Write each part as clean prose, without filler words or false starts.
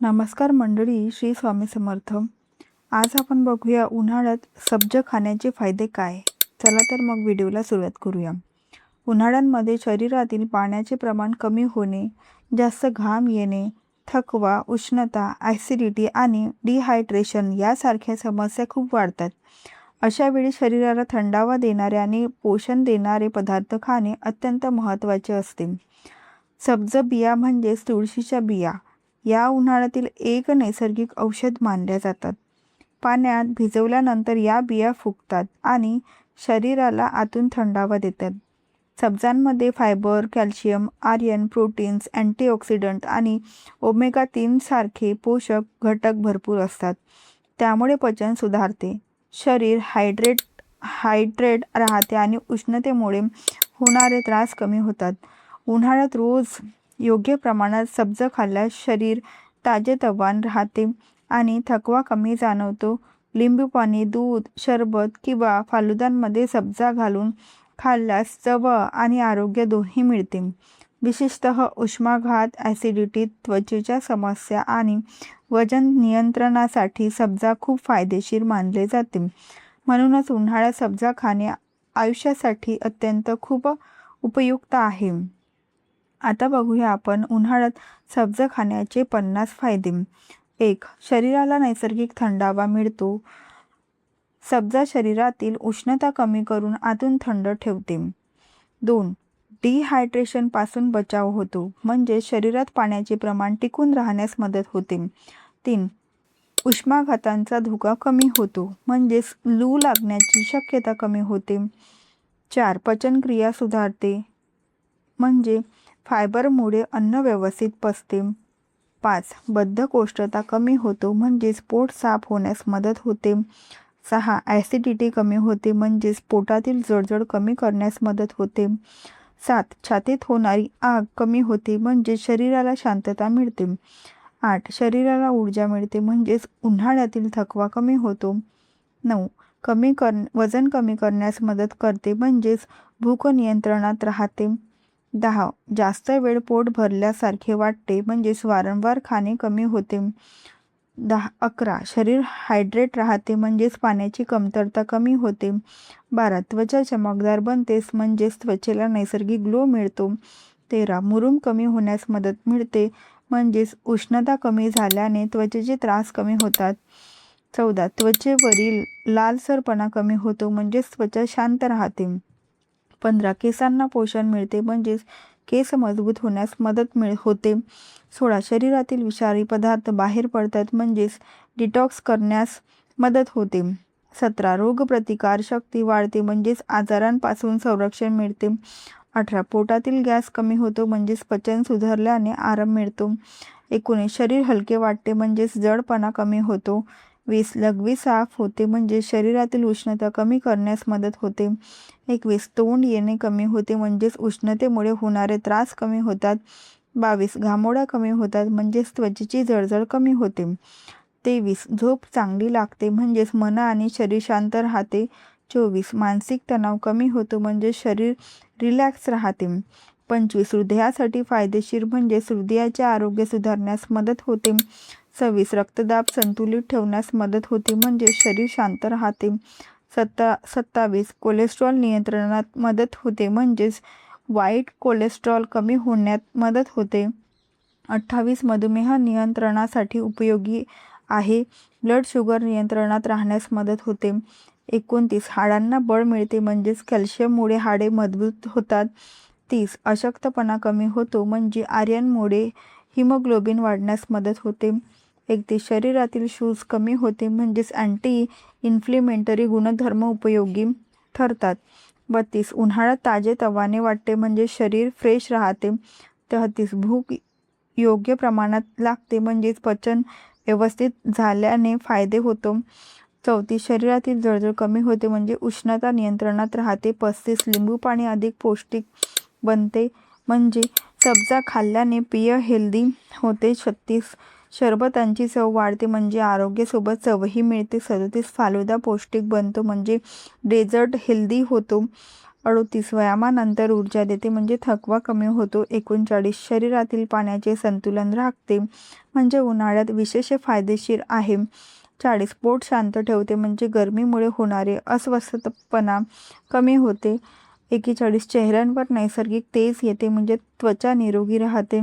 नमस्कार मंडळी, श्री स्वामी समर्थ. आज आपण बघूया उन्हाळ्यात सब्ज खाण्याचे फायदे काय. चला तर मग व्हिडिओला सुरुवात करूया. उन्हाळ्यांमध्ये शरीरातील पाण्याचे प्रमाण कमी होणे, जास्त घाम येणे, थकवा, उष्णता, ॲसिडिटी आणि डिहायड्रेशन यासारख्या समस्या खूप वाढतात. अशा वेळी शरीराला थंडावा देणारे आणि पोषण देणारे पदार्थ खाणे अत्यंत महत्त्वाचे असते. सब्ज बिया म्हणजेच तुळशीच्या बिया या उन्हाळ्यातील एक नैसर्गिक औषध मानल्या जातात. पाण्यात भिजवल्यानंतर या बिया फुगतात आणि शरीराला आतून थंडावा देतात. सब्जांमध्ये fibre, calcium, iron, proteins, antioxidant आणि ओमेगा 3 सारखे पोषक घटक भरपूर असतात. त्यामुळे पचन सुधारते, शरीर हायड्रेट राहते आणि उष्णतेमुळे होणारे त्रास कमी होतात. उन्हाळ्यात रोज योग्य प्रमाणात सब्ज खाल्ल्यास शरीर ताजेतवाने राहते आणि थकवा कमी जाणवतो. लिंबू पाणी, दूध, सरबत किंवा फालुद्यांमध्ये सब्जा घालून खाल्ल्यास चव आणि आरोग्य दोन्ही मिळते. विशेषतः उष्माघात, ॲसिडिटी, त्वचेच्या समस्या आणि वजन नियंत्रणासाठी सब्जा खूप फायदेशीर मानले जाते. म्हणूनच उन्हाळ्यात सब्जा खाणे आयुष्यासाठी अत्यंत खूप उपयुक्त आहे. आता बघूया आपण उन्हाळ्यात सब्ज खाण्याचे 50 फायदे. 1. शरीराला नैसर्गिक थंडावा मिळतो. सब्जा शरीरातील उष्णता कमी करून आतून थंड ठेवते. 2. डिहायड्रेशनपासून बचाव होतो, म्हणजे शरीरात पाण्याचे प्रमाण टिकून राहण्यास मदत होते. 3. उष्माघातांचा धोका कमी होतो, म्हणजेच लू लागण्याची शक्यता कमी होते. 4. पचनक्रिया सुधारते, म्हणजे फायबरमुळे अन्न व्यवस्थित पचते. 5. बद्धकोष्ठता कमी होतो, म्हणजेच पोट साफ होण्यास मदत होते. 6. ॲसिडिटी कमी होते, म्हणजेच पोटातील जळजळ कमी करण्यास मदत होते. 7. छातीत होणारी आग कमी होते, म्हणजे शरीराला शांतता मिळते. 8. शरीराला ऊर्जा मिळते, म्हणजेच उन्हाळ्यातील थकवा कमी होतो. 9. वजन कमी करण्यास मदत करते, म्हणजेच भूक नियंत्रणात राहते. 10. जास्त वेळ पोट भरल्यासारखे वाटते, म्हणजेच वारंवार खाणे कमी होते. 11. शरीर हायड्रेट राहते, म्हणजेच पाण्याची कमतरता कमी होते. 12. त्वचा चमकदार बनते, म्हणजेच त्वचेला नैसर्गिक ग्लो मिळतो. 13. मुरूम कमी होण्यास मदत मिळते, म्हणजेच उष्णता कमी झाल्याने त्वचेचे त्रास कमी होतात. 14. त्वचेवरील लालसरपणा कमी होतो, म्हणजेच त्वचा शांत राहते. 15. केसांना पोषण मिळते, म्हणजेच केस मजबूत होण्यास मदत होते. 16. शरीरातील विषारी पदार्थ बाहेर पडतात, म्हणजेच डिटॉक्स करण्यास मदत होते. 17. रोगप्रतिकार शक्ती वाढते, म्हणजेच आजारांपासून संरक्षण मिळते. 18. पोटातील गॅस कमी होतो, म्हणजेच पचन सुधारल्याने आराम मिळतो. 19. शरीर हलके वाटते, म्हणजेच जडपणा कमी होतो. 20. लघवी साफ होते, म्हणजे शरीरातील उष्णता कमी करण्यास मदत होते. 21. तोंड येणे कमी होते, म्हणजेच उष्णतेमुळे होणारे त्रास कमी होतात. 22. घामोळ्या कमी होतात, म्हणजेच त्वचेची जळजळ कमी होते. 23. झोप चांगली लागते, म्हणजेच मन आणि शरीर शांत राहते. 24. मानसिक तणाव कमी होतो, म्हणजे शरीर रिलॅक्स राहते. 25. हृदयासाठी फायदेशीर, म्हणजेच हृदयाचे आरोग्य सुधारण्यास मदत होते. 26. रक्तदाब संतुलित ठेवण्यास मदत होते, म्हणजे शरीर शांत राहते. 27. कोलेस्ट्रॉल नियंत्रणात मदत होते, म्हणजेच वाईट कोलेस्ट्रॉल कमी होण्यात मदत होते. 28. मधुमेह नियंत्रणासाठी उपयोगी आहे, ब्लड शुगर नियंत्रणात राहण्यास मदत होते. 29. हाडांना बळ मिळते, म्हणजेच कॅल्शियममुळे हाडे मजबूत होतात. 30. अशक्तपणा कमी होतो, म्हणजे आयर्नमुळे हिमोग्लोबिन वाढण्यास मदत होते. 31. शरीरातील सूज कमी होते, म्हणजेच अँटी इन्फ्लेमेटरी गुणधर्म उपयोगी ठरतात. 32. उन्हाळ्यात ताजेतवाने वाटते, म्हणजे शरीर फ्रेश राहते. 33. भूक योग्य प्रमाणात लागते, म्हणजेच पचन व्यवस्थित झाल्याने फायदे होतो. 34. शरीरातील जळजळ कमी होते, म्हणजे उष्णता नियंत्रणात राहते. 35. लिंबू पाणी अधिक पौष्टिक बनते, म्हणजे सब्जा खाल्ल्याने पेय हेल्दी होते. 36. सरबतांची चव वाढते, म्हणजे आरोग्यासोबत चवही मिळते. 37. फालुदा पौष्टिक बनतो, म्हणजे डेझर्ट हेल्दी होतो. 38 व्यायामानंतर ऊर्जा देते म्हणजे थकवा कमी होतो. 39 शरीरातील पाण्याचे संतुलन राखते म्हणजे उन्हाळ्यात विशेष फायदेशीर आहे. 40 पोट शांत ठेवते म्हणजे गरमीमुळे होणारे अस्वस्थपणा कमी होते. 41 चेहऱ्यांवर नैसर्गिक तेज येते म्हणजे त्वचा निरोगी राहते.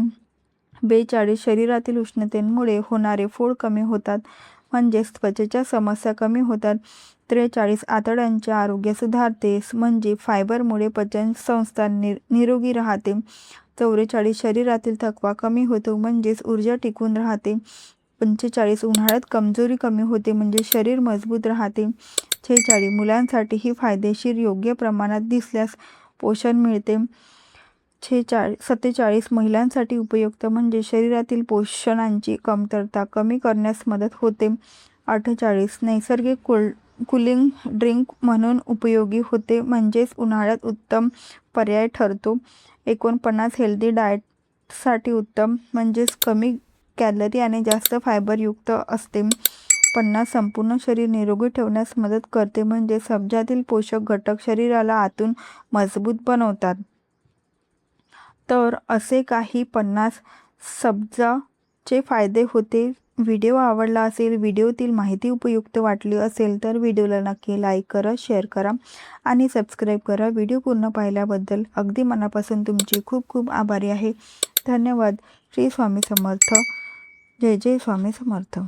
42 शरीरातील उष्णतेमुळे होणारे फोड कमी होतात म्हणजेच त्वचेच्या समस्या कमी होतात. 43 आतड्यांचे आरोग्य सुधारते म्हणजे फायबरमुळे पचन संस्था निरोगी राहते. 44 शरीरातील थकवा कमी होतो म्हणजेच ऊर्जा टिकून राहते. 45 उन्हाळ्यात कमजोरी कमी होते म्हणजे शरीर मजबूत राहते. 46 मुलांसाठीही फायदेशीर योग्य प्रमाणात दिसल्यास पोषण मिळते. 47 महिलांसाठी उपयुक्त म्हणजे शरीरातील पोषणांची कमतरता कमी करण्यास मदत होते. 48 नैसर्गिक कूलिंग ड्रिंक म्हणून उपयोगी होते म्हणजेच उन्हाळ्यात उत्तम पर्याय ठरतो. 49 हेल्दी डाएटसाठी उत्तम म्हणजेच कमी कॅलरी आणि जास्त फायबरयुक्त असते. 50 संपूर्ण शरीर निरोगी ठेवण्यास मदत करते म्हणजे सब्जातील पोषक घटक शरीराला आतून मजबूत बनवतात. तर असे काही 50 सब्जाचे फायदे होते. व्हिडिओ आवडला असेल, व्हिडिओतील माहिती उपयुक्त वाटली असेल तर व्हिडिओला नक्की लाईक करा, शेअर करा आणि सबस्क्राईब करा. व्हिडिओ पूर्ण पाहिल्याबद्दल अगदी मनापासून तुमची खूप खूप आभारी आहे. धन्यवाद. श्री स्वामी समर्थ. जय जय स्वामी समर्थ.